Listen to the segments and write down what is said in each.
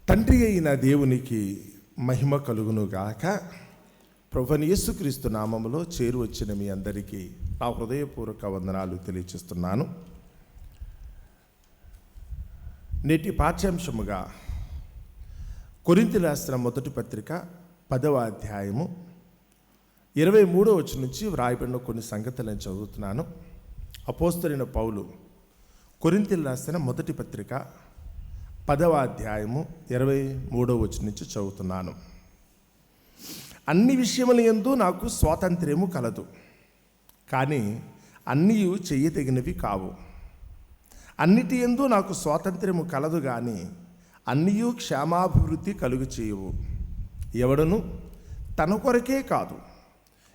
తండ్రి అయిన దేవునికి మహిమ కలుగునుగాక. ప్రభువైన యేసుక్రీస్తు నామములో చేరు వచ్చిన మీ అందరికీ నా హృదయపూర్వక వందనాలు తెలియజేస్తున్నాను. నేటి పాఠ్యాంశముగా కొరింథీయులకు రాసిన మొదటి పత్రిక 10వ అధ్యాయము 23వ వచనం నుంచి వ్రాయబడిన కొన్ని సంగతులను చదువుతున్నాను. అపోస్తలుడైన పౌలు కొరింథీయులకు రాసిన మొదటి పత్రిక 10వ అధ్యాయము 23వ వచనం నుంచి చదువుతున్నాను. అన్ని విషయములందు నాకు స్వాతంత్ర్యము కలదు, కానీ అన్నీ చెయ్యదగినవి కావు. అన్నిటి యందు నాకు స్వాతంత్ర్యము కలదు, కానీ అన్నీ క్షేమాభివృద్ధి కలుగు చేయవు. ఎవడను తన కొరకే కాదు,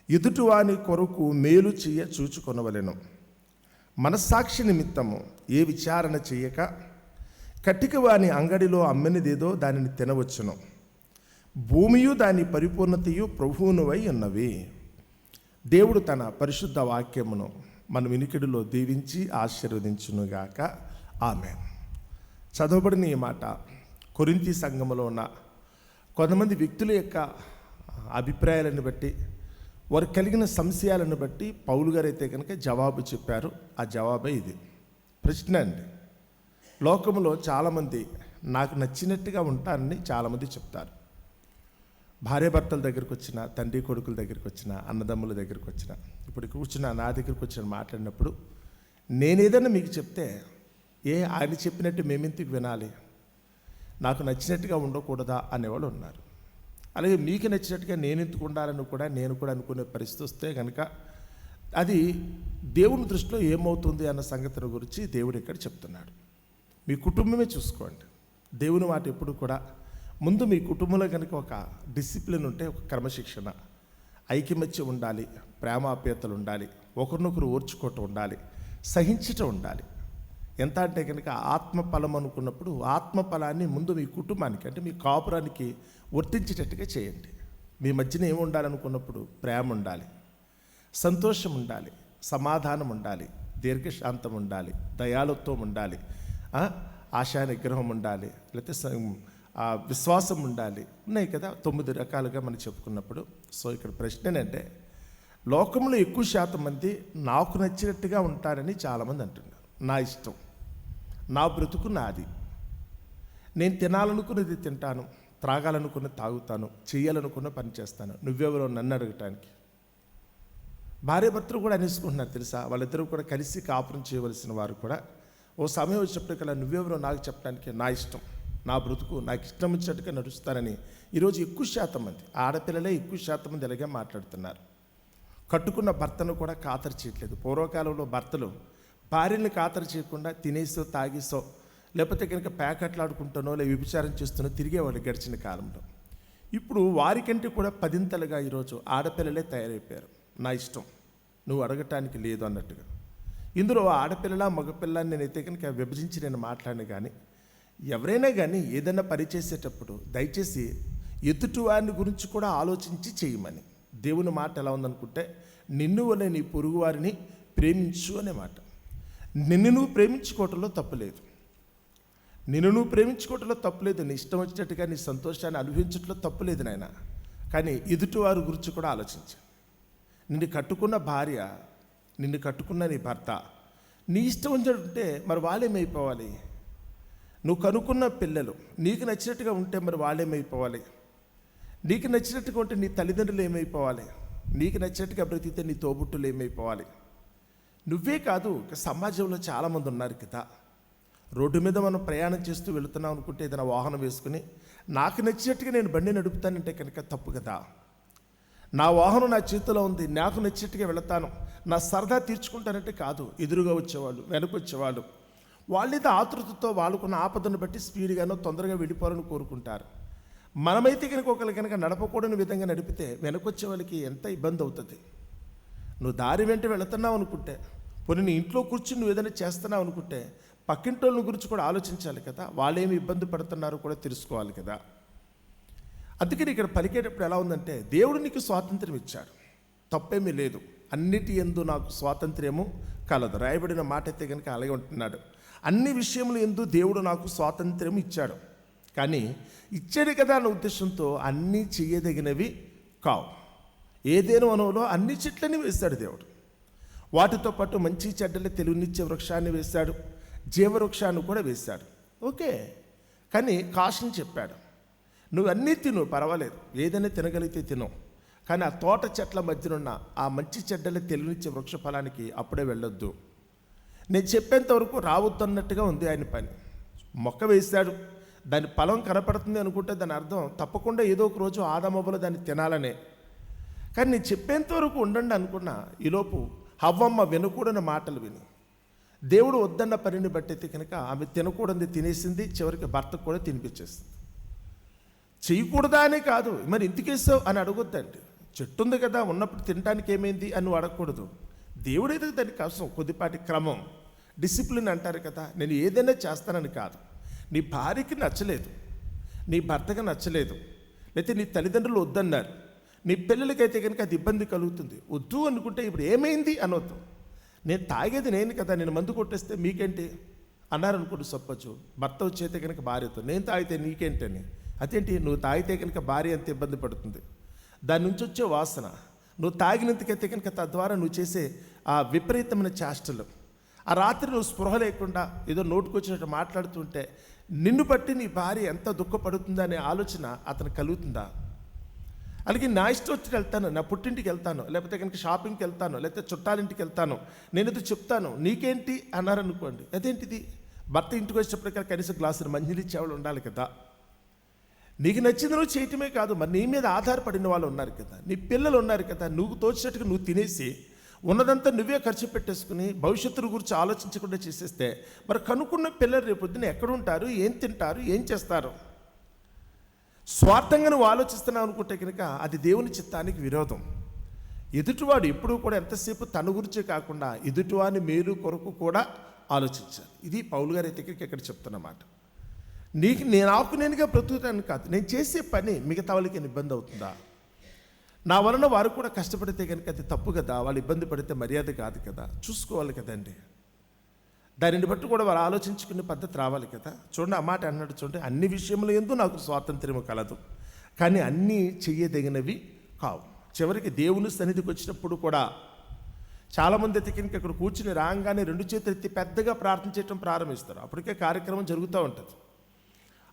ఎదుటివాని కొరకు మేలు చెయ్య చూచుకొనవలెను. మనస్సాక్షి నిమిత్తము ఏ విచారణ చెయ్యక కట్టిక వాని అంగడిలో అమ్మినదేదో దానిని తినవచ్చును. భూమియు దాని పరిపూర్ణతయు ప్రభువునువై ఉన్నవి. దేవుడు తన పరిశుద్ధ వాక్యమును మన వినికిడిలో దీవించి ఆశీర్వదించునుగాక. ఆమేన్. చదవబడిన ఈ మాట కొరింథీ సంఘములో ఉన్న కొంతమంది వ్యక్తుల యొక్క అభిప్రాయాలను బట్టి, వారు కలిగిన సంశయాలను బట్టి పౌలు గారు అయితే కనుక జవాబు చెప్పారు. ఆ జవాబే ఇది. ప్రశ్న అండి, లోకంలో చాలామంది నాకు నచ్చినట్టుగా ఉంటానని చాలామంది చెప్తారు. భార్యాభర్తల దగ్గరికి వచ్చిన, తండ్రి కొడుకుల దగ్గరికి వచ్చిన, అన్నదమ్ముల దగ్గరికి వచ్చిన, ఇప్పుడు కూర్చున్న నా దగ్గరికి వచ్చిన మాట్లాడినప్పుడు నేనేదన్నా మీకు చెప్తే ఆయన చెప్పినట్టు మేమెందుకు వినాలి, నాకు నచ్చినట్టుగా ఉండకూడదా అనేవాళ్ళు ఉన్నారు. అలాగే మీకు నచ్చినట్టుగా నేను ఎందుకు ఉండాలని నేను కూడా అనుకునే పరిస్థితి వస్తే కనుక అది దేవుని దృష్టిలో ఏమవుతుంది అన్న సంగతిని గురించి దేవుడు ఇక్కడ చెప్తున్నాడు. మీ కుటుంబమే చూసుకోండి. దేవుని మాట ఎప్పుడు కూడా ముందు మీ కుటుంబంలో కనుక ఒక డిసిప్లిన్ ఉంటే, ఒక క్రమశిక్షణ, ఐకమత్యం ఉండాలి, ప్రేమాప్యతలు ఉండాలి, ఒకరినొకరు ఓర్చుకోవటం ఉండాలి, సహించటం ఉండాలి. ఎంత అంటే కనుక ఆత్మఫలం అనుకున్నప్పుడు ఆత్మఫలాన్ని ముందు మీ కుటుంబానికి అంటే మీ కాపురానికి వర్తించేటట్టుగా చేయండి. మీ మధ్యన ఏమి ఉండాలనుకున్నప్పుడు ప్రేమ ఉండాలి, సంతోషం ఉండాలి, సమాధానం ఉండాలి, దీర్ఘశాంతం ఉండాలి, దయాళుత్వం ఉండాలి, ఆశా నిగ్రహం ఉండాలి, లేకపోతే విశ్వాసం ఉండాలి. ఉన్నాయి కదా 9 రకాలుగా మనం చెప్పుకున్నప్పుడు. సో ఇక్కడ ప్రశ్న ఏంటంటే, లోకంలో ఎక్కువ శాతం మంది నాకు నచ్చినట్టుగా ఉంటారని చాలామంది అంటున్నారు. నా ఇష్టం, నా బ్రతుకు నాది, నేను తినాలనుకున్నది తింటాను, త్రాగాలనుకున్నది తాగుతాను, చేయాలనుకున్న పని చేస్తాను, నువ్వెవరో నన్ను అడగటానికి. భార్యాభర్తలు కూడా అనేసుకుంటున్నారు తెలుసా. వాళ్ళిద్దరూ కూడా కలిసి కాపురం చేయవలసిన వారు కూడా ఓ సమయం వచ్చినప్పటికల్లా నువ్వెవరో నాకు చెప్పడానికి, నా ఇష్టం, నా బ్రతుకు నాకు ఇష్టం వచ్చినట్టుగా నడుస్తారని ఈరోజు ఎక్కువ శాతం మంది ఆడపిల్లలే ఎక్కువ శాతం మంది ఇలాగే మాట్లాడుతున్నారు. కట్టుకున్న భర్తను కూడా ఖాతరు చేయట్లేదు. పూర్వకాలంలో భర్తలు భార్యని ఖాతరు చేయకుండా తినేసో తాగేసో లేకపోతే కనుక ప్యాకెట్లాడుకుంటానో లేదా వ్యభిచారం చేస్తున్నో తిరిగేవాళ్ళు గడిచిన కాలంలో. ఇప్పుడు వారికంటే కూడా 10ంతలుగా ఈరోజు ఆడపిల్లలే తయారైపోయారు. నా ఇష్టం, నువ్వు అడగటానికి లేదు అన్నట్టుగా. ఇందులో ఆడపిల్ల మగపిల్ల నేనైతే కనుక విభజించి నేను మాట్లాడిన, కానీ ఎవరైనా కానీ ఏదైనా పని చేసేటప్పుడు దయచేసి ఎదుటి వారిని గురించి కూడా ఆలోచించి చేయమని. దేవుని మాట ఎలా ఉందనుకుంటే, నిన్ను వలె నీ పొరుగు వారిని ప్రేమించు అనే మాట. నిన్ను నువ్వు ప్రేమించుకోవటంలో తప్పులేదు, నిన్ను నువ్వు ప్రేమించుకోవటంలో తప్పులేదు, నీ ఇష్టం వచ్చినట్టుగా నీ సంతోషాన్ని అనుభవించడంలో తప్పులేదు నాయన. కానీ ఎదుటి వారి గురించి కూడా ఆలోచించు. నిన్ను కట్టుకున్న భార్య, నిన్ను కట్టుకున్న నీ భర్త నీ ఇష్టం ఉంటే మరి వాళ్ళేమైపోవాలి? నువ్వు కనుక్కున్న పిల్లలు నీకు నచ్చినట్టుగా ఉంటే మరి వాళ్ళేమైపోవాలి? నీకు నచ్చినట్టుగా ఉంటే నీ తల్లిదండ్రులు ఏమైపోవాలి? నీకు నచ్చినట్టుగా బ్రతికితే నీ తోబుట్టులు ఏమైపోవాలి? నువ్వే కాదు, సమాజంలో చాలామంది ఉన్నారు కదా. రోడ్డు మీద మనం ప్రయాణం చేస్తూ వెళుతున్నాం అనుకుంటే ఏదైనా వాహనం వేసుకుని నాకు నచ్చినట్టుగా నేను బండి నడుపుతానంటే కనుక తప్పు కదా. నా వాహనం నా చేతిలో ఉంది, నాకు నచ్చినట్టుగా వెళతాను, నా సరదా తీర్చుకుంటానంటే కాదు. ఎదురుగా వచ్చేవాళ్ళు, వెనక వచ్చేవాళ్ళు, వాళ్ళేదో ఆతృతతో వాళ్ళకున్న ఆపదను బట్టి స్పీడ్గానో తొందరగా వెళ్ళిపోవాలని కోరుకుంటారు. మనమైతే కనుక ఒకరు కనుక నడపకూడని విధంగా నడిపితే వెనకొచ్చే వాళ్ళకి ఎంత ఇబ్బంది అవుతుంది. నువ్వు దారి వెంట వెళుతున్నావు అనుకుంటే, పోనీ నీ ఇంట్లో కూర్చుని నువ్వు ఏదైనా చేస్తున్నావు అనుకుంటే పక్కింటోళ్ళ గురించి కూడా ఆలోచించాలి కదా. వాళ్ళేమి ఇబ్బంది పడుతున్నారో కూడా తెలుసుకోవాలి కదా. అందుకని ఇక్కడ పలికేటప్పుడు ఎలా ఉందంటే, దేవుడు నీకు స్వాతంత్రం ఇచ్చాడు, తప్పేమీ లేదు. అన్నిటి యందు నాకు స్వాతంత్ర్యము కలదు. రాయబడిన మాట అయితే కనుక అలాగే ఉంటున్నాడు. అన్ని విషయములు యందు దేవుడు నాకు స్వాతంత్ర్యం ఇచ్చాడు, కానీ ఇచ్చాడు కదా అన్న ఉద్దేశంతో అన్నీ చేయదగినవి కావు. ఏదేను వనంలో అన్ని చెట్లని వేశాడు దేవుడు. వాటితో పాటు మంచి చెడ్డలు తెలివినిచ్చే వృక్షాన్ని వేశాడు, జీవవృక్షాన్ని కూడా వేశాడు. ఓకే, కానీ కాషన్ చెప్పాడు, నువ్వు అన్నీ తిను, పర్వాలేదు, ఏదైనా తినగలిగితే తిను, కానీ ఆ తోట చెట్ల మధ్యనున్న ఆ మంచి చెడ్డలు తెలివినిచ్చే వృక్ష ఫలానికి అప్పుడే వెళ్ళొద్దు. నేను చెప్పేంత వరకు రావద్దన్నట్టుగా ఉంది ఆయన పని. మొక్క వేశాడు, దాని ఫలం కనపడుతుంది అనుకుంటే దాని అర్థం తప్పకుండా ఏదో ఒక రోజు ఆదామవ్వలు దాన్ని తినాలనే. కానీ నేను చెప్పేంత వరకు ఉండండి అనుకున్నా. ఈలోపు హవ్వమ్మ వినకూడని మాటలు విని దేవుడు వద్దన్న పనిని బట్టి కనుక ఆమె తినకూడదు తినేసింది. చివరికి భర్తకు కూడా తినిపించేసింది. చేయకూడదా అనే కాదు, మరి ఇంటికేసావు అని అడగొద్దండి. చెట్టు ఉంది కదా, ఉన్నప్పుడు తినడానికి ఏమైంది అని నువ్వు అడగకూడదు. దేవుడైతే దానికి అవసరం కొద్దిపాటి క్రమం, డిసిప్లిన్ అంటారు కదా. నేను ఏదైనా చేస్తానని కాదు. నీ భార్యకి నచ్చలేదు, నీ భర్తకి నచ్చలేదు, లేకపోతే నీ తల్లిదండ్రులు వద్దన్నారు, నీ పిల్లలకైతే కనుక అది ఇబ్బంది కలుగుతుంది. వద్దు అనుకుంటే ఇప్పుడు ఏమైంది అనొద్దు. నేను తాగేది నేను కదా, నేను మందు కొట్టేస్తే మీకేంటి అన్నారనుకోండి. సపోజ్ భర్త వచ్చేతే కనుక భార్యతో, నేను తాగితే నీకేంటని. అదేంటి, నువ్వు తాగితే కనుక భార్య ఎంత ఇబ్బంది పడుతుంది, దాని నుంచి వచ్చే వాసన, నువ్వు తాగినందుకైతే కనుక తద్వారా నువ్వు చేసే ఆ విపరీతమైన చేష్టలు, ఆ రాత్రి నువ్వు స్పృహ లేకుండా ఏదో నోటుకొచ్చినట్టు మాట్లాడుతుంటే నిన్ను బట్టి నీ భార్య ఎంత దుఃఖపడుతుందా అనే ఆలోచన అతను కలుగుతుందా? అలాగే నా ఇష్టం వచ్చి వెళ్తాను, నా పుట్టింటికి వెళ్తాను, లేకపోతే కనుక షాపింగ్కి వెళ్తాను, లేకపోతే చుట్టాలింటికి వెళ్తాను, నేను ఇది చెప్తాను, నీకేంటి అన్నారనుకోండి. అదేంటిది, భర్త ఇంటికి వచ్చేటప్పటికీ కనీసం గ్లాసులు మంచినీళ్ళు ఇచ్చేవాళ్ళు ఉండాలి కదా. నీకు నచ్చింది నువ్వు చేయటమే కాదు, మరి నీ మీద ఆధారపడిన వాళ్ళు ఉన్నారు కదా, నీ పిల్లలు ఉన్నారు కదా. నువ్వు తోచినట్టుగా నువ్వు తినేసి ఉన్నదంతా నువ్వే ఖర్చు పెట్టేసుకుని భవిష్యత్తు గురించి ఆలోచించకుండా చేసేస్తే మరి కనుక్కున్న పిల్లలు రేపొద్దున ఎక్కడుంటారు, ఏం తింటారు, ఏం చేస్తారు? స్వార్థంగా నువ్వు ఆలోచిస్తున్నావు అనుకుంటే కనుక అది దేవుని చిత్తానికి విరోధం. ఎదుటివాడు ఎప్పుడూ కూడా ఎంతసేపు తన గురించే కాకుండా ఎదుటివాని మేలు కొరకు కూడా ఆలోచించాలి. ఇది పౌలు గారి అయితే ఇక్కడ చెప్తున్నమాట. నీకు నేనుగా బ్రతుకుతాను కాదు, నేను చేసే పని మిగతా వాళ్ళకి ఇబ్బంది అవుతుందా? నా వలన వారు కూడా కష్టపడితే కనుక అది తప్పు కదా, వాళ్ళు ఇబ్బంది పడితే మర్యాద కాదు కదా, చూసుకోవాలి కదండి. దానిని బట్టి కూడా వారు ఆలోచించుకునే పద్ధతి రావాలి కదా. చూడండి, ఆ మాట అన్నాడు చూడండి, అన్ని విషయముల యందు నాకు స్వాతంత్ర్యము కలదు, కానీ అన్నీ చెయ్యదగినవి కావు. చివరికి దేవుని సన్నిధికి వచ్చినప్పుడు కూడా చాలామంది అయితే కనుక ఇక్కడ కూర్చుని రాగానే రెండు చేతులు ఎత్తి పెద్దగా ప్రార్థన చేయడం ప్రారంభిస్తారు. అప్పటికే కార్యక్రమం జరుగుతూ ఉంటుంది,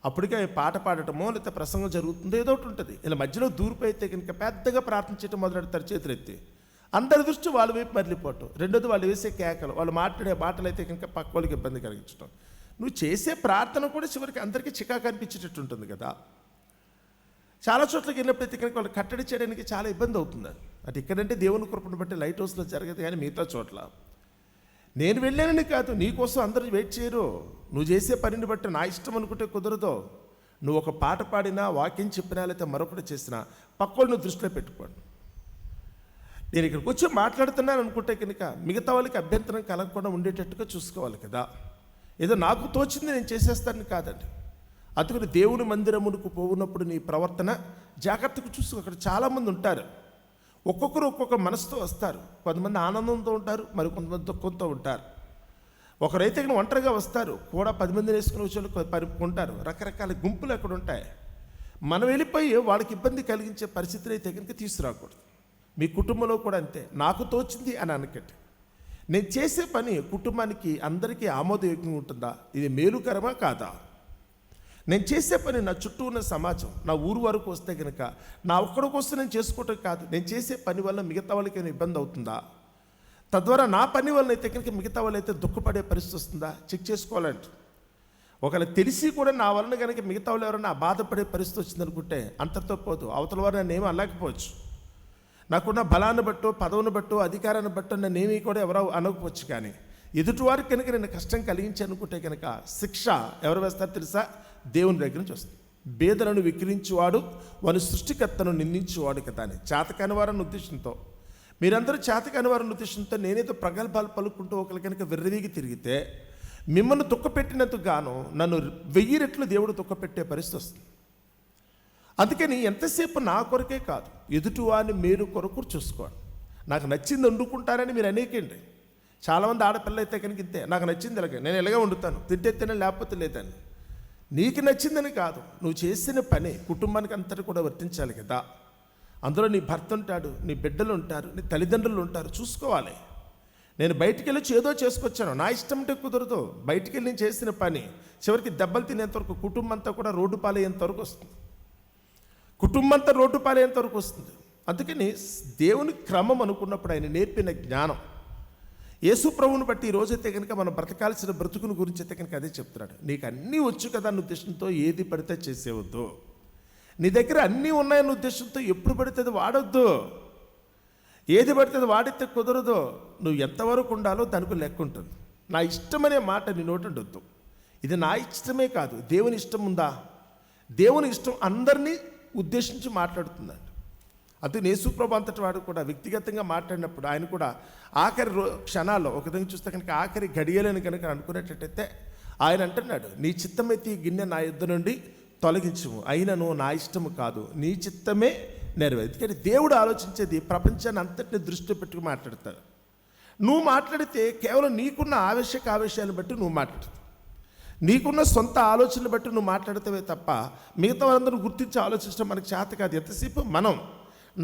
అప్పటికే పాట పాడటమో లేకపోతే ప్రసంగం జరుగుతుందో ఏదో ఒకటి ఉంటుంది. ఇలా మధ్యలో దూరిపోయితే కనుక పెద్దగా ప్రార్థన చేయడం మొదలెడతారు చేతులు ఎత్తి. అందరి దృష్టి వాళ్ళ వైపు మరలిపోవటం. రెండోది వాళ్ళు వేసే కేకలు, వాళ్ళు మాట్లాడే మాటలు అయితే కనుక పక్క వాళ్ళకి ఇబ్బంది కలిగించడం. నువ్వు చేసే ప్రార్థన కూడా చివరికి అందరికీ చికాకు అనిపించేటట్టు ఉంటుంది కదా. చాలా చోట్లకి వెళ్ళినప్పుడైతే కనుక వాళ్ళు కట్టడి చేయడానికి చాలా ఇబ్బంది అవుతుంది. అంటే ఇక్కడంటే దేవుని కృపను బట్టి లైట్ హౌస్లో జరగదు, కానీ మిగతా చోట్ల నేను వెళ్ళానని కాదు, నీకోసం అందరూ వెయిట్ చేయరు. నువ్వు చేసే పనిని బట్టి నా ఇష్టం అనుకుంటే కుదరదు. నువ్వు ఒక పాట పాడినా, వాక్యం చెప్పినా, లేకపోతే మరొకటి చేసినా పక్కోళ్ళు నువ్వు దృష్టిలో పెట్టుకోండి. నేను ఇక్కడికి వచ్చి మాట్లాడుతున్నాను అనుకుంటే కనుక మిగతా వాళ్ళకి అభ్యంతరం కలగకుండా ఉండేటట్టుగా చూసుకోవాలి కదా. ఏదో నాకు తోచింది నేను చేసేస్తానని కాదండి. అందుకని దేవుని మందిరమునకు పోవున్నప్పుడు నీ ప్రవర్తన జాగ్రత్తగా చూసుకో. అక్కడ చాలామంది ఉంటారు, ఒక్కొక్కరు ఒక్కొక్క మనసుతో వస్తారు. కొంతమంది ఆనందంతో ఉంటారు, మరి కొంతమంది దుఃఖంతో ఉంటారు. ఒకరైతే ఒంటరిగా వస్తారు, కూడా 10 మందిని వేసుకుని వచ్చి ఉంటారు. రకరకాల గుంపులు అక్కడ ఉంటాయి. మనం వెళ్ళిపోయి వాళ్ళకి ఇబ్బంది కలిగించే పరిస్థితులు అయితే కనుక తీసుకురాకూడదు. మీ కుటుంబంలో కూడా అంతే. నాకు తోచింది అని అనకండి. నేను చేసే పని కుటుంబానికి అందరికీ ఆమోదయోగ్యంగా ఉంటుందా, ఇది మేలుకరమా కాదా? నేను చేసే పని నా చుట్టూ ఉన్న సమాజం, నా ఊరు వరకు వస్తే కనుక నా ఒక్కడి కోసం నేను చేసుకోవటం కాదు, నేను చేసే పని వల్ల మిగతా వాళ్ళకి ఏమైనా ఇబ్బంది అవుతుందా, తద్వారా నా పని వల్ల అయితే కనుక మిగతా వాళ్ళు అయితే దుఃఖపడే పరిస్థితి వస్తుందా చెక్ చేసుకోవాలంట. ఒకవేళ తెలిసి కూడా నా వలన కనుక మిగతా వాళ్ళు ఎవరైనా బాధపడే పరిస్థితి వచ్చిందనుకుంటే అంతటితో పోదు. అవతల వారు నన్ను ఏమీ అనలేకపోవచ్చు, నాకున్న బలాన్ని బట్టో, పదవిని బట్టో, అధికారాన్ని బట్టో నన్నేమీ కూడా ఎవరో అనకపోవచ్చు. కానీ ఎదుటివారికి కనుక నేను కష్టం కలిగించనుకుంటే కనుక శిక్ష ఎవరు వేస్తారు తెలుసా? దేవుని దగ్గర నుంచి వస్తుంది. బేదలను విక్రించువాడు వాని సృష్టికర్తను నిందించువాడు కదా అని. చేతకాని వారని ఉద్దేశంతో, మీరందరూ చేతకాని వారని ఉద్దేశంతో నేనేదో ప్రగల్భాలు పలుకుంటూ ఒకరి కనుక వెర్రవీగి తిరిగితే మిమ్మల్ని దుఃఖపెట్టినందుకు గాను నన్ను 1000 రెట్లు దేవుడు దుఃఖపెట్టే పరిస్థితి వస్తుంది. అందుకని ఎంతసేపు నా కొరకే కాదు, ఎదుటివాని మేలు కొరకు చూసుకోండి. నాకు నచ్చింది వండుకుంటారని మీరు అనేకండి. చాలామంది ఆడపిల్ల అయితే కనుక ఇంతే, నాకు నచ్చింది ఇలాగే, నేను ఇలాగే వండుతాను, తింటే తినే లేకపోతే లేదని. నీకు నచ్చిందని కాదు, నువ్వు చేసిన పని కుటుంబానికి అంతటి కూడా వర్తించాలి కదా. అందులో నీ భర్త ఉంటాడు, నీ బిడ్డలు ఉంటారు, నీ తల్లిదండ్రులు ఉంటారు, చూసుకోవాలి. నేను బయటికి వెళ్ళి ఏదో చేసుకొచ్చాను, నా ఇష్టం అంటే కుదరదు. బయటికి వెళ్ళి నేను చేసిన పని చివరికి దెబ్బలు తినేంతవరకు, కుటుంబం అంతా కూడా రోడ్డు పాలయ్యేంతవరకు వస్తుంది. కుటుంబం అంతా రోడ్డు పాలయ్యేంతవరకు వస్తుంది. అందుకని దేవుని క్రమం అనుకున్నప్పుడు ఆయన నేర్పిన జ్ఞానం, యేసు ప్రభువుని బట్టి ఈరోజైతే కనుక మనం బ్రతకాల్సిన బ్రతుకుని గురించి అయితే కనుక అదే చెప్తున్నాడు. నీకు అన్నీ వచ్చు కదా అన్న ఉద్దేశంతో ఏది పడితే చేసేవద్దు. నీ దగ్గర అన్నీ ఉన్నాయన్న ఉద్దేశంతో ఎప్పుడు పడితే అది వాడొద్దు. ఏది పడితే అది వాడితే కుదరదు. నువ్వు ఎంతవరకు ఉండాలో దానికి లెక్క ఉంటుంది. నా ఇష్టమనే మాట నీ నోటి ఉండొద్దు. ఇది నా ఇష్టమే కాదు, దేవుని ఇష్టం ఉందా? దేవుని ఇష్టం అందరినీ ఉద్దేశించి మాట్లాడుతుందండి. అది యేసు ప్రభు అంతటి వాడు కూడా వ్యక్తిగతంగా మాట్లాడినప్పుడు ఆయన కూడా ఆఖరి క్షణాల్లో ఒక విధంగా చూస్తే కనుక ఆఖరి గడియలని కనుక అనుకునేటట్టయితే ఆయన అంటున్నాడు, నీ చిత్తమైతే ఈ గిన్నె నా యుద్ధ నుండి తొలగించుము, అయినను నా ఇష్టము కాదు, నీ చిత్తమే నెరవేరు. ఎందుకంటే దేవుడు ఆలోచించేది ప్రపంచాన్ని అంతటిని దృష్టిలో పెట్టుకు మాట్లాడతాడు. నువ్వు మాట్లాడితే కేవలం నీకున్న ఆవేశాలను బట్టి నువ్వు మాట్లాడుతావు, నీకున్న సొంత ఆలోచనలు బట్టి నువ్వు మాట్లాడతావే తప్ప మిగతా వాళ్ళందరూ గుర్తించి ఆలోచించడం మనకు చేత కాదు. ఎంతసేపు మనం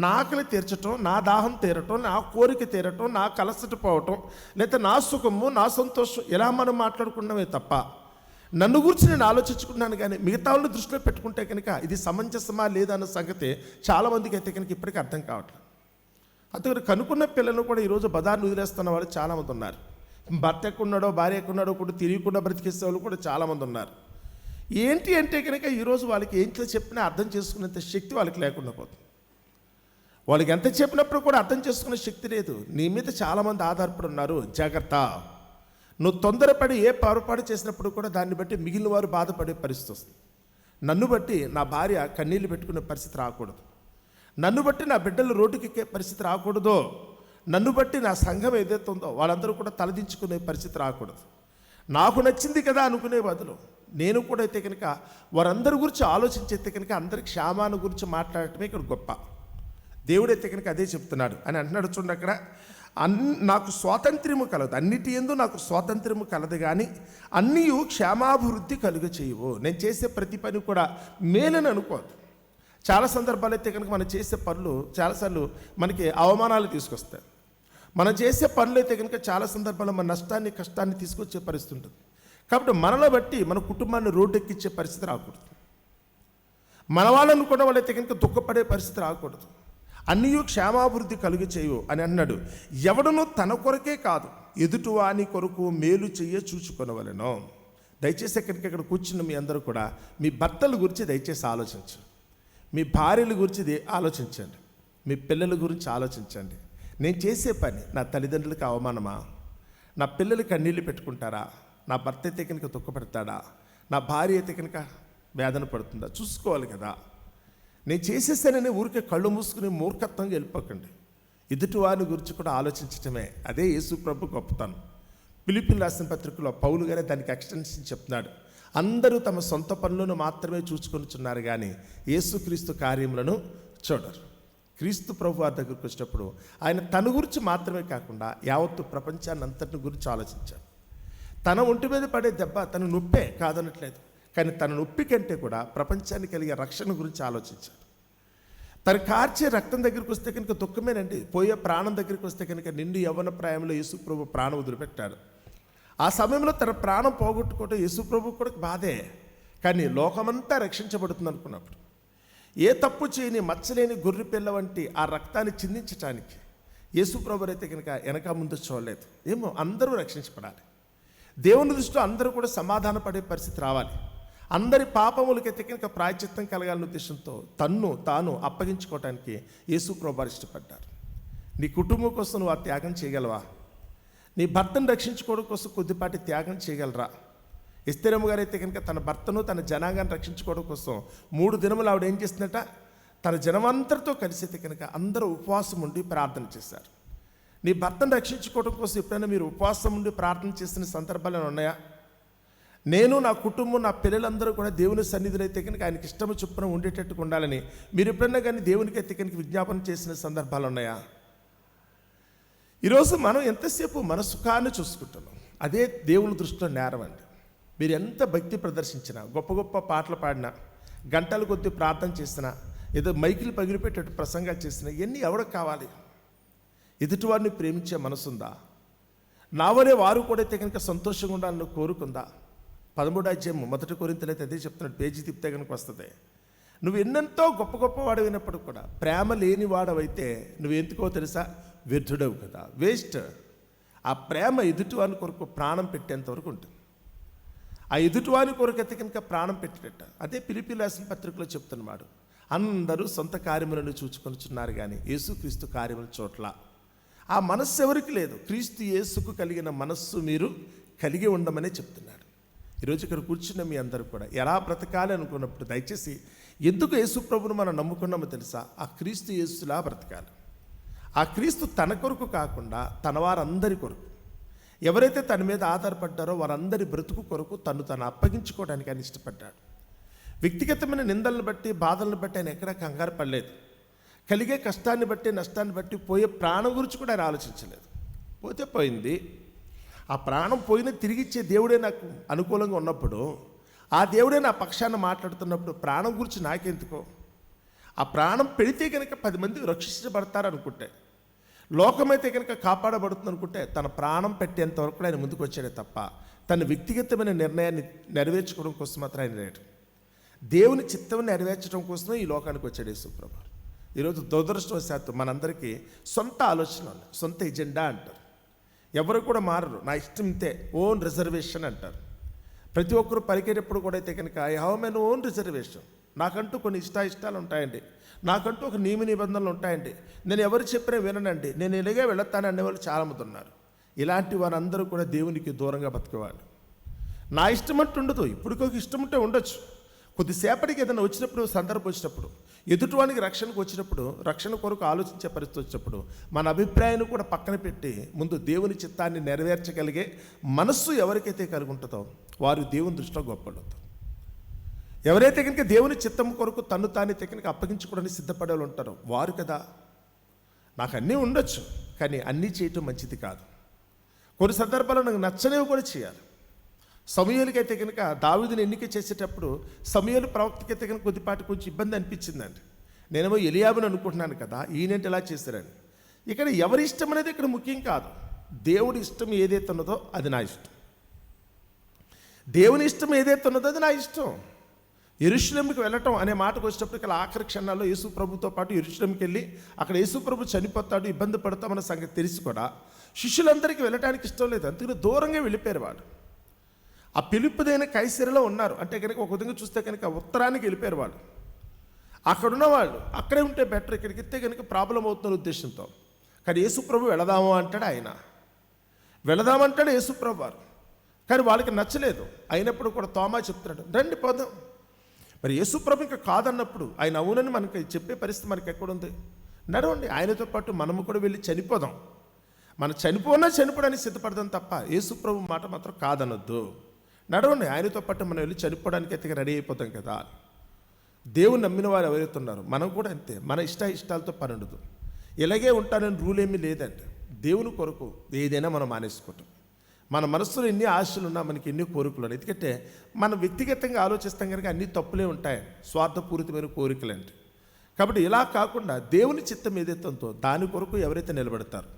నా ఆకలి తీర్చటం, నా దాహం తీరటం, నా కోరిక తీరటం, నా కలసట పోవటం, లేదా నా సుఖము, నా సంతోషం ఇలా మనం మాట్లాడుకున్నామే తప్ప నన్ను గురించి నేను ఆలోచించుకున్నాను. కానీ మిగతా వాళ్ళని దృష్టిలో పెట్టుకుంటే కనుక ఇది సమంజసమా లేదా అన్న సంగతి చాలామందికి అయితే కనుక ఇప్పటికీ అర్థం కావట్లేదు. అందుకని కనుక్కున్న పిల్లలు కూడా ఈరోజు బజార్ను వదిలేస్తున్న వాళ్ళు చాలామంది ఉన్నారు. భర్త ఎక్కున్నాడో భార్య ఎక్కున్నాడో కూడా తెలియకుండా బ్రతికేసే వాళ్ళు కూడా చాలామంది ఉన్నారు. ఏంటి అంటే కనుక ఈరోజు వాళ్ళకి ఏంటో చెప్పినా అర్థం చేసుకునేంత శక్తి వాళ్ళకి లేకుండా పోతుంది. వాళ్ళకి ఎంత చెప్పినప్పుడు కూడా అర్థం చేసుకునే శక్తి లేదు. నీ మీద చాలామంది ఆధారపడి ఉన్నారు. జాగ్రత్త, నువ్వు తొందరపడి ఏ పొరపాటు చేసినప్పుడు కూడా దాన్ని బట్టి మిగిలిన వారు బాధపడే పరిస్థితి వస్తుంది. నన్ను బట్టి నా భార్య కన్నీళ్ళు పెట్టుకునే పరిస్థితి రాకూడదు, నన్ను బట్టి నా బిడ్డలు రోడ్డుకి ఎక్కే పరిస్థితి రాకూడదు, నన్ను బట్టి నా సంఘం ఏదైతే ఉందో వాళ్ళందరూ కూడా తలదించుకునే పరిస్థితి రాకూడదు. నాకు నచ్చింది కదా అనుకునే బదులు నేను కూడా అయితే కనుక వారందరి గురించి ఆలోచించేస్తే కనుక అందరి క్షేమాన్ని గురించి మాట్లాడటమే ఇక్కడ గొప్ప. దేవుడైతే కనుక అదే చెప్తున్నాడు అని అంటున్నాడు. చూడండి, అక్కడ నాకు స్వాతంత్ర్యము కలదు, అన్నిటి యందు నాకు స్వాతంత్ర్యము కలదు, కానీ అన్నీ క్షేమాభివృద్ధి కలుగ చేయవు. నేను చేసే ప్రతి పని కూడా మేలని అనుకోదు. చాలా సందర్భాలు అయితే కనుక మనం చేసే పనులు చాలాసార్లు మనకి అవమానాలు తీసుకొస్తాయి. మనం చేసే పనులు అయితే కనుక చాలా సందర్భాల్లో మన నష్టాన్ని కష్టాన్ని తీసుకొచ్చే పరిస్థితి ఉంటుంది. కాబట్టి మనలో బట్టి మన కుటుంబాన్ని రోడ్డెక్కించే పరిస్థితి రాకూడదు. మన వాళ్ళను కూడా వాళ్ళైతే కనుక దుఃఖపడే పరిస్థితి రాకూడదు. అన్నీ క్షేమాభివృద్ధి కలుగు చేయు అని అన్నాడు. ఎవడనూ తన కొరకే కాదు ఎదుటివాని కొరకు మేలు చెయ్య చూచుకొనవలెను. దయచేసి ఎక్కడికక్కడ కూర్చున్న మీ అందరూ కూడా మీ భర్తల గురించి దయచేసి ఆలోచించు, మీ భార్యల గురించి ఆలోచించండి, మీ పిల్లల గురించి ఆలోచించండి. నేను చేసే పని నా తల్లిదండ్రులకు అవమానమా? నా పిల్లలు కన్నీళ్ళు పెట్టుకుంటారా? నా భర్త అయితే కనుక దుఃఖపడతాడా? నా భార్య అయితే కనుక వేదన పడుతుందా? చూసుకోవాలి కదా. నేను చేసేసానని ఊరికే కళ్ళు మూసుకుని మూర్ఖత్వంగా వెళ్ళిపోకండి. ఎదుటివారి గురించి కూడా ఆలోచించటమే అదే యేసు ప్రభు గొప్పతనం. ఫిలిప్పీయులకు రాసిన పత్రికలో పౌలు గారే దానికి ఎక్స్టెన్షన్ చెప్తున్నాడు. అందరూ తమ సొంత పనులను మాత్రమే చూసుకొనిచున్నారు, కానీ యేసుక్రీస్తు కార్యములను చూడరు. క్రీస్తు ప్రభు వారి దగ్గరికి వచ్చినప్పుడు ఆయన తన గురించి మాత్రమే కాకుండా యావత్తు ప్రపంచాన్ని అంతటిని గురించి ఆలోచించాడు. తన ఒంటి మీద పడే దెబ్బ తన నొప్పే కాదనట్లేదు, కానీ తన నొప్పి కంటే కూడా ప్రపంచానికి కలిగే రక్షణ గురించి ఆలోచించాడు. తను కార్చే రక్తం దగ్గరికి వస్తే కనుక దుఃఖమేనండి. పోయే ప్రాణం దగ్గరికి వస్తే కనుక నిండు యవ్వన ప్రాయంలో యేసు ప్రభు ప్రాణం వదిలిపెట్టాడు. ఆ సమయంలో తన ప్రాణం పోగొట్టుకోవటం యేసు ప్రభు కూడా బాధే, కానీ లోకమంతా రక్షించబడుతుంది అనుకున్నప్పుడు ఏ తప్పు చేయని మచ్చలేని గొర్రె పిల్ల వంటి ఆ రక్తాన్ని చిందించడానికి యేసు ప్రభు అయితే కనుక వెనక ముందు చూడలేదు. ఏమో అందరూ రక్షించబడాలి, దేవుని దృష్టిలో అందరూ కూడా సమాధాన పడే పరిస్థితి రావాలి, అందరి పాపములకైతే కనుక ప్రాయశ్చిత్తం కలగాలనే ఉద్దేశంతో తన్ను తాను అప్పగించుకోవటానికి యేసు ప్రభు ఇష్టపడ్డారు. నీ కుటుంబం కోసం నువ్వు ఆ త్యాగం చేయగలవా? నీ భర్తను రక్షించుకోవడం కోసం కొద్దిపాటి త్యాగం చేయగలరా? ఎస్తేరమ్మ గారు అయితే కనుక తన భర్తను తన జనాంగాన్ని రక్షించుకోవడం కోసం 3 దినములు ఆవిడ ఏం చేసిందట? తన జనమంతరితో కలిసి అయితే కనుక అందరూ ఉపవాసం ఉండి ప్రార్థన చేశారు. నీ భర్తను రక్షించుకోవడం కోసం ఎప్పుడైనా మీరు ఉపవాసం ఉండి ప్రార్థన చేసిన సందర్భాలు ఉన్నాయా? నేను, నా కుటుంబం, నా పిల్లలందరూ కూడా దేవుని సన్నిధిలో అయితే కనుక ఆయనకి ఇష్టము చొప్పున ఉండేటట్టుగా ఉండాలని మీరు ఎప్పుడన్నా కానీ దేవునికి అయితే కనుక విజ్ఞాపన చేసిన సందర్భాలు ఉన్నాయా? ఈరోజు మనం ఎంతసేపు మన సుఖాన్ని చూసుకుంటున్నాం. అదే దేవుని దృష్టిలో నేరం అండి. మీరు ఎంత భక్తి ప్రదర్శించినా, గొప్ప గొప్ప పాటలు పాడినా, గంటల కొద్దీ ప్రార్థన చేసినా, ఏదో మైకిలు పగిలిపెట్టేట్టు ప్రసంగాలు చేసినా, ఇవన్నీ ఎవరికి కావాలి? ఎదుటివారిని ప్రేమించే మనసుందా? నా వలే వారు కూడా అయితే కనుక సంతోషంగా ఉండాలని కోరుకుందా? 13వ అధ్యాయం 1 కొరింథీయులు అయితే అదే చెప్తున్నాడు. పేజీ తిప్పితే కనుక వస్తుంది. నువ్వు ఎన్నెంతో గొప్ప గొప్ప వాడైనప్పుడు కూడా ప్రేమ లేని వాడవైతే నువ్వు ఎందుకో తెలుసా? వ్యర్థుడవు కదా, వేస్ట్. ఆ ప్రేమ ఎదుటివాని కొరకు ప్రాణం పెట్టేంత వరకు ఉంటుంది. ఆ ఎదుటివాని కొరకు అయితే కనుక ప్రాణం పెట్టేట. అదే ఫిలిప్పీయుల రాసిన పత్రికలో చెప్తున్నాడు. అందరూ సొంత కార్యములను చూచుకొనుచున్నారు కానీ యేసుక్రీస్తు కార్యముల చోట్ల ఆ మనస్సు ఎవరికి లేదు. క్రీస్తు యేసుకు కలిగిన మనస్సు మీరు కలిగి ఉండమనే చెప్తున్నాడు. ఈరోజు ఇక్కడ కూర్చున్న మీ అందరూ కూడా ఎలా బ్రతకాలి అనుకున్నప్పుడు దయచేసి ఎందుకు యేసు ప్రభువును మనం నమ్ముకున్నామో తెలుసా? ఆ క్రీస్తు యేసులా బ్రతకాలి. ఆ క్రీస్తు తన కొరకు కాకుండా తన వారందరి కొరకు, ఎవరైతే తన మీద ఆధారపడ్డారో వారందరి బ్రతుకు కొరకు తను అప్పగించుకోవడానికి ఆయన ఇష్టపడ్డాడు. వ్యక్తిగతమైన నిందలను బట్టి, బాధలను బట్టి ఆయన ఎక్కడా కంగారు పడలేదు. కలిగే కష్టాన్ని బట్టి, నష్టాన్ని బట్టి, పోయే ప్రాణం గురించి కూడా ఆయన ఆలోచించలేదు. పోతే పోయింది. ఆ ప్రాణం పోయిన తిరిగిచ్చే దేవుడే నాకు అనుకూలంగా ఉన్నప్పుడు, ఆ దేవుడే నా పక్షాన మాట్లాడుతున్నప్పుడు ప్రాణం గురించి నాకెందుకో? ఆ ప్రాణం పెడితే కనుక 10 మంది రక్షించబడతారు అనుకుంటే, లోకమైతే కనుక కాపాడబడుతుంది అనుకుంటే, తన ప్రాణం పెట్టేంత వరకు ఆయన ముందుకు వచ్చాడే తప్ప తన వ్యక్తిగతమైన నిర్ణయాన్ని నెరవేర్చుకోవడం కోసం మాత్రం ఆయన లేడు. దేవుని చిత్తం నెరవేర్చడం కోసమే ఈ లోకానికి వచ్చాడు యేసుప్రభు. ఈరోజు దురదృష్టవశాత్తు మనందరికీ సొంత ఆలోచన ఉంది, సొంత ఎజెండా అంటారు. ఎవరు కూడా మారరు. నా ఇష్టం ఇంతే, ఓన్ రిజర్వేషన్ అంటారు. ప్రతి ఒక్కరు పలికేటప్పుడు కూడా అయితే కనుక I have my own reservation. నాకంటూ కొన్ని ఇష్టాలు ఉంటాయండి, నాకంటూ ఒక నియమ నిబంధనలు ఉంటాయండి, నేను ఎవరు చెప్పినా విననండి, నేను ఇలాగే వెళతాను అనేవాళ్ళు చాలామంది ఉన్నారు. ఇలాంటి వారందరూ కూడా దేవునికి దూరంగా బతికేవాళ్ళు. నా ఇష్టం అంటూ ఉండదు. ఇప్పటికొక ఇష్టం ఉంటే ఉండొచ్చు. కొద్దిసేపటికి ఏదైనా వచ్చినప్పుడు, సందర్భం వచ్చినప్పుడు, ఎదుటివానికి రక్షణకు వచ్చినప్పుడు, రక్షణ కొరకు ఆలోచించే పరిస్థితి వచ్చినప్పుడు మన అభిప్రాయాన్ని కూడా పక్కన పెట్టి ముందు దేవుని చిత్తాన్ని నెరవేర్చగలిగే మనస్సు ఎవరికైతే కలిగి ఉంటుందో వారు దేవుని దృష్టిలో గొప్పలు. ఎవరైతే కనుక దేవుని చిత్తం కొరకు తను తాను కనుక అప్పగించుకోవడానికి సిద్ధపడే వాళ్ళు ఉంటారో వారు కదా. నాకు అన్నీ ఉండొచ్చు, కానీ అన్నీ చేయటం మంచిది కాదు. కొన్ని సందర్భాల్లో నాకు నచ్చనివి కూడా చేయాలి. సమూయేలుకైతే కనుక దావీదుని ఎన్నిక చేసేటప్పుడు సమూయేలు ప్రవక్తకైతే కనుక కొద్దిపాటి కొంచెం ఇబ్బంది అనిపించిందండి. నేనేమో ఎలియాబుని అనుకుంటున్నాను కదా, ఈయనేంటి ఇలా చేశారని. ఇక్కడ ఎవరి ఇష్టం అనేది ఇక్కడ ముఖ్యం కాదు. దేవుడి ఇష్టం ఏదైతే ఉన్నదో అది నా ఇష్టం, దేవుని ఇష్టం ఏదైతే ఉన్నదో అది నా ఇష్టం. యెరూషలేముకి వెళ్ళటం అనే మాటకు వచ్చేటప్పుడు ఇక్కడ ఆఖరి క్షణాల్లో యేసు ప్రభుతో పాటు యెరూషలేముకి వెళ్ళి అక్కడ యేసు ప్రభు చనిపోతాడు, ఇబ్బంది పడతామన్న సంగతి తెలిసి కూడా శిష్యులందరికీ వెళ్ళటానికి ఇష్టం లేదు. అందుకని దూరంగా వెళ్ళిపోయారు వాళ్ళు. ఆ పిలుపుదైన కైసరిలో ఉన్నారు అంటే కనుక ఒక విధంగా చూస్తే కనుక ఉత్తరానికి వెళ్ళిపోయారు వాళ్ళు. అక్కడున్న వాళ్ళు అక్కడే ఉంటే బెటర్, ఇక్కడికి ఇస్తే కనుక ప్రాబ్లం అవుతున్న ఉద్దేశంతో. కానీ యేసుప్రభు వెళదాము అంటాడు, ఆయన వెళదామంటాడు యేసుప్రభు వారు. కానీ వాళ్ళకి నచ్చలేదు. అయినప్పుడు కూడా తోమా చెప్తున్నాడు, రండి పోదాం. మరి యేసుప్రభు ఇంకా కాదన్నప్పుడు ఆయన అవునని మనకి చెప్పే పరిస్థితి మనకి ఎక్కడుంది? నడవండి, ఆయనతో పాటు మనము కూడా వెళ్ళి చనిపోదాం. మనం చనిపోవడానికి సిద్ధపడదాం తప్ప యేసుప్రభు మాట మాత్రం కాదనొద్దు. నడవండి, ఆయనతో పాటు మనం వెళ్ళి చనిపోవడానికి అయితే రెడీ అయిపోతాం కదా. దేవుని నమ్మిన వారు ఎవరైతే ఉన్నారో మనం కూడా అంతే. మన ఇష్టాలతో పని ఉండదు. ఇలాగే ఉంటానని రూల్ ఏమీ లేదంటే దేవుని కొరకు ఏదైనా మనం మానేసుకుంటాం. మన మనసులో ఎన్ని ఆశలు ఉన్నా, మనకి ఎన్ని కోరికలు ఉన్నాయి. ఎందుకంటే మనం వ్యక్తిగతంగా ఆలోచిస్తాం కనుక అన్ని తప్పులే ఉంటాయి, స్వార్థపూరితమైన కోరికలు అంటే. కాబట్టి ఇలా కాకుండా దేవుని చిత్తం ఏదైతే ఉందో దాని కొరకు ఎవరైతే నిలబడతారో,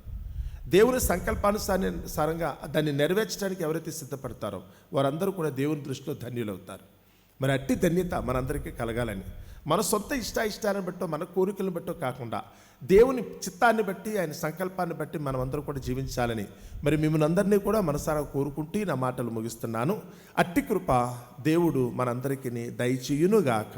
దేవుని సంకల్పానుసారంగా దాన్ని నెరవేర్చడానికి ఎవరైతే సిద్ధపడతారో వారందరూ కూడా దేవుని దృష్టిలో ధన్యులవుతారు. మరి అట్టి ధన్యత మనందరికీ కలగాలని, మన సొంత ఇష్టాలను బట్టో, మన కోరికలను బట్టో కాకుండా దేవుని చిత్తాన్ని బట్టి, ఆయన సంకల్పాన్ని బట్టి మనమందరూ కూడా జీవించాలని మరి మిమ్మల్ని అందరినీ కూడా మనసారా కోరుకుంటూ నా మాటలు ముగిస్తున్నాను. అట్టి కృప దేవుడు మనందరికీ దయచేయునుగాక.